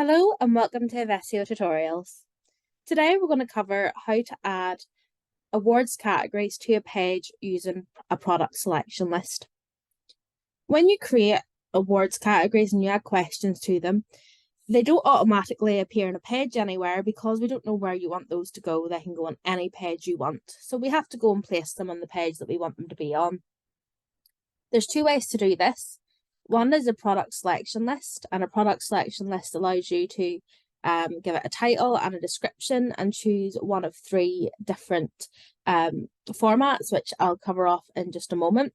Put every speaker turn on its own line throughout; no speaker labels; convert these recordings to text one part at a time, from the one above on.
Hello and welcome to Evessio tutorials. Today we're going to cover how to add awards categories to a page using a product selection list. When you create awards categories and you add questions to them, they don't automatically appear on a page anywhere because we don't know where you want those to go. They can go on any page you want. So we have to go and place them on the page that we want them to be on. There's two ways to do this. One is a product selection list, and a product selection list allows you to give it a title and a description and choose one of three different formats, which I'll cover off in just a moment.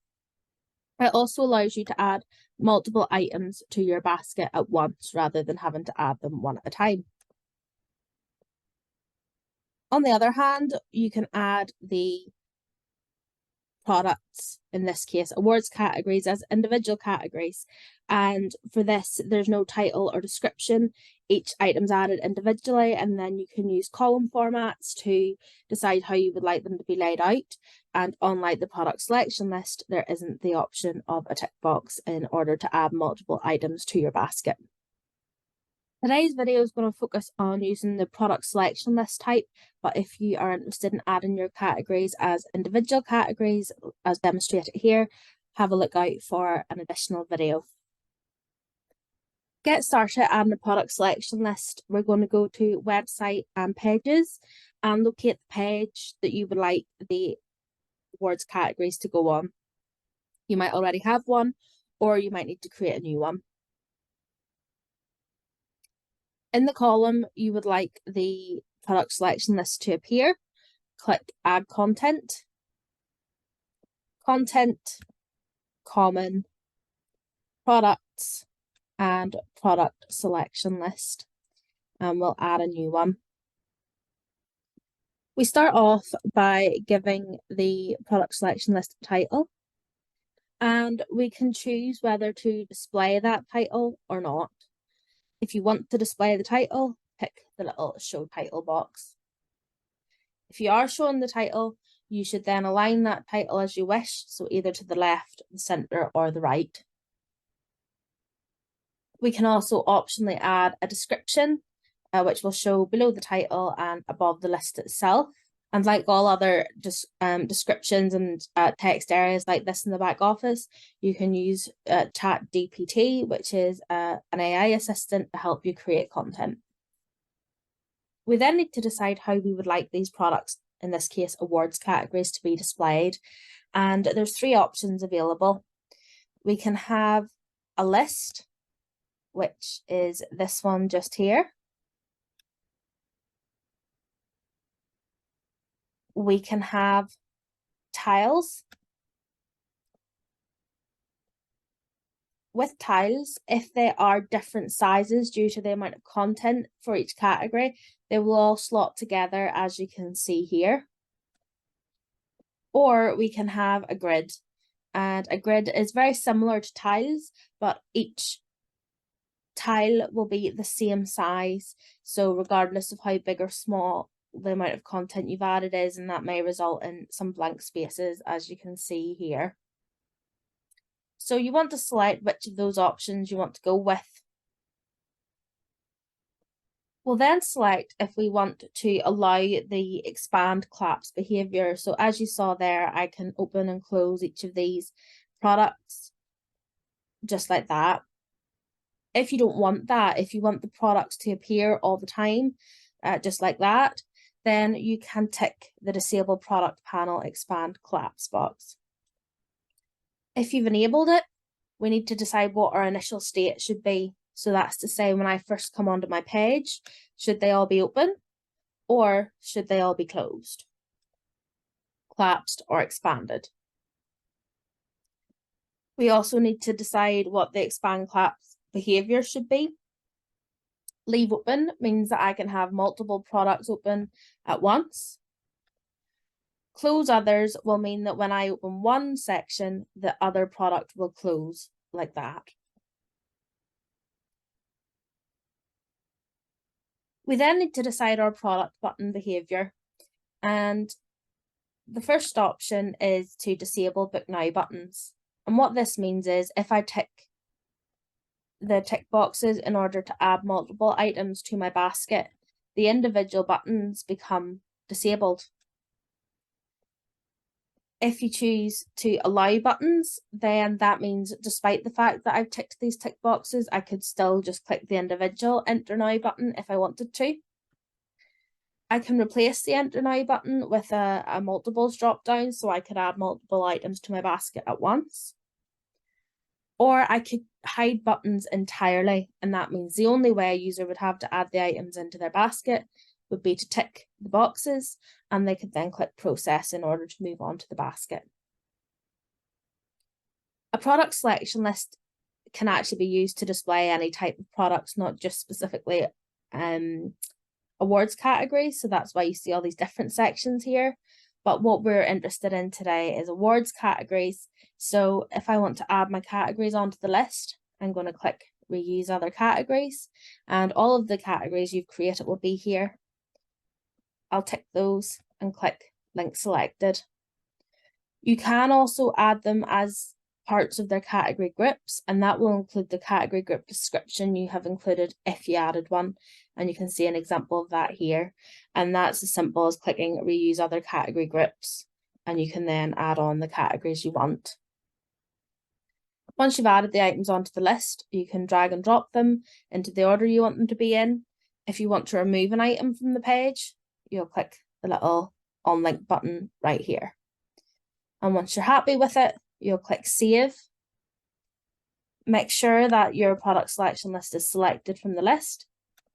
It also allows you to add multiple items to your basket at once rather than having to add them one at a time. On the other hand, you can add the products, in this case awards categories, as individual categories, and for this there's no title or description. Each item's added individually, and then you can use column formats to decide how you would like them to be laid out. And unlike the product selection list, there isn't the option of a tick box in order to add multiple items to your basket. Today's video is going to focus on using the product selection list type, but if you are interested in adding your categories as individual categories, as demonstrated here, have a look out for an additional video. Get started adding a product selection list. We're going to go to website and pages and locate the page that you would like the awards categories to go on. You might already have one, or you might need to create a new one. In the column you would like the product selection list to appear, click Add Content, Content, Common, Products, and Product Selection List, and we'll add a new one. We start off by giving the product selection list a title, and we can choose whether to display that title or not. If you want to display the title, pick the little show title box. If you are showing the title, you should then align that title as you wish, so either to the left, the center, or the right. We can also optionally add a description, which will show below the title and above the list itself. And like all other descriptions and text areas like this in the back office, you can use ChatGPT, which is an AI assistant to help you create content. We then need to decide how we would like these products, in this case awards categories, to be displayed. And there's three options available. We can have a list, which is this one just here. We can have tiles. With tiles, if they are different sizes due to the amount of content for each category, they will all slot together, as you can see here. Or we can have a grid, and a grid is very similar to tiles, but each tile will be the same size. So regardless of how big or small the amount of content you've added is, and that may result in some blank spaces, as you can see here. So you want to select which of those options you want to go with. We'll then select if we want to allow the expand collapse behavior. So as you saw there, I can open and close each of these products just like that. If you don't want that, if you want the products to appear all the time, just like that, then you can tick the disable product panel expand collapse box. If you've enabled it, we need to decide what our initial state should be. So that's to say, when I first come onto my page, should they all be open or should they all be closed, collapsed, or expanded? We also need to decide what the expand collapse behavior should be. Leave open means that I can have multiple products open at once. Close others will mean that when I open one section, the other product will close like that. We then need to decide our product button behavior, and the first option is to disable Book Now buttons. And what this means is if I tick the tick boxes in order to add multiple items to my basket, the individual buttons become disabled. If you choose to allow buttons, then that means despite the fact that I've ticked these tick boxes, I could still just click the individual Enter Now button if I wanted to. I can replace the Enter Now button with a multiples drop down, so I could add multiple items to my basket at once. Or I could hide buttons entirely, and that means the only way a user would have to add the items into their basket would be to tick the boxes, and they could then click process in order to move on to the basket. A product selection list can actually be used to display any type of products, not just specifically awards categories. So that's why you see all these different sections here. But what we're interested in today is awards categories. So if I want to add my categories onto the list, I'm going to click reuse other categories, and all of the categories you've created will be here. I'll tick those and click link selected. You can also add them as parts of their category groups, and that will include the category group description you have included if you added one. And you can see an example of that here. And that's as simple as clicking reuse other category groups, and you can then add on the categories you want. Once you've added the items onto the list, you can drag and drop them into the order you want them to be in. If you want to remove an item from the page, you'll click the little unlink button right here. And once you're happy with it, you'll click save. Make sure that your product selection list is selected from the list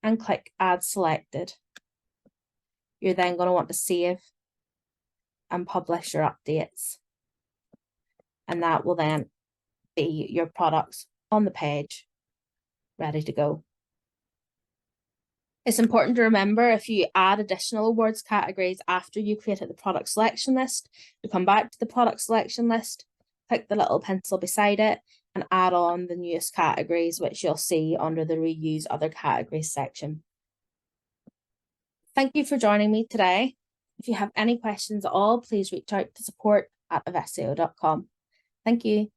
and click add selected. You're then going to want to save and publish your updates. And that will then be your products on the page, ready to go. It's important to remember, if you add additional awards categories after you created the product selection list, to come back to the product selection list, click the little pencil beside it, and add on the newest categories, which you'll see under the reuse other categories section. Thank you for joining me today. If you have any questions at all, please reach out to support@evessio.com. Thank you.